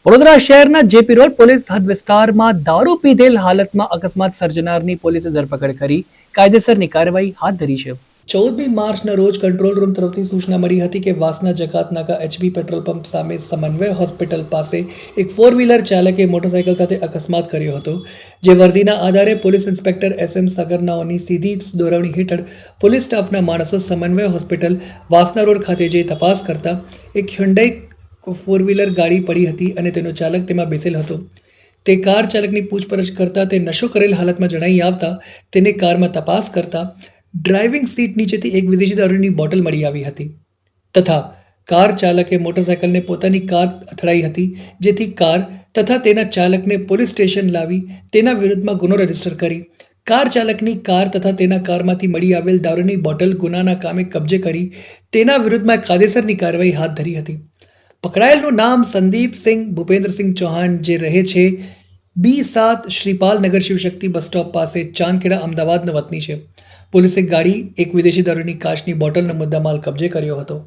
વડોદરા શહેરના JP road police હદ વિસ્તારમાં દારૂ પીધેલ હાલતમાં અકસ્માત સર્જનારની પોલીસે ધરપકડ કરી કાયદેસરની કાર્યવાહી હાથ ધરી છે. 14મી માર્ચના રોજ કંટ્રોલ રૂમ તરફથી સૂચના મળી હતી કે વાસના જકાત નાકા એચબી પેટ્રોલ પંપ સામે સમન્વય હોસ્પિટલ પાસે એક ફોર વ્હીલર ચાલકે મોટરસાયકલ સાથે અકસ્માત કર્યો હતો. જે વર્દીના આધારે પોલીસ ઇન્સ્પેક્ટર એસએમ સગરનાઓની સીધી દોરવણી હેઠળ પોલીસ સ્ટાફના માણસો સમન્વય હોસ્પિટલ વાસના રોડ ખાતે જઈ તપાસ કરતા એક હ્યુન્ડાઈ ફોર વ્હીલર ગાડી પડી હતી અને તેનો ચાલક તેમાં બેસેલ હતો. તે કાર ચાલકની પૂછપરછ કરતા તે નશો કરેલ હાલતમાં જણાઈ આવતા તેને કારમાં તપાસ કરતા ડ્રાઇવિંગ સીટ નીચેથી એક વિદેશી દારૂની બોટલ મળી આવી હતી તથા કાર ચાલકે મોટરસાયકલને પોતાની કાર અથડાઈ હતી, જેથી કાર તથા તેના ચાલકને પોલીસ સ્ટેશન લાવી તેના વિરુદ્ધમાં ગુનો રજીસ્ટર કરી કાર ચાલકની કાર તથા તેના કારમાંથી મળી આવેલ દારૂની બોટલ ગુનાના કામે કબજે કરી તેના વિરુદ્ધમાં કાયદેસરની કાર્યવાહી હાથ ધરી હતી. પકડાયેલનું નામ સંદીપસિંહ ભૂપેન્દ્રસિંહ ચૌહાણ, જે રહે છે B7 શ્રીપાલ નગર શિવશક્તિ બસ સ્ટોપ પાસે, ચાંદખેડા, અમદાવાદનો વતની છે. પોલીસે ગાડી, એક વિદેશી દારૂની કાચની બોટલનો મુદ્દામાલ કબજે કર્યો હતો.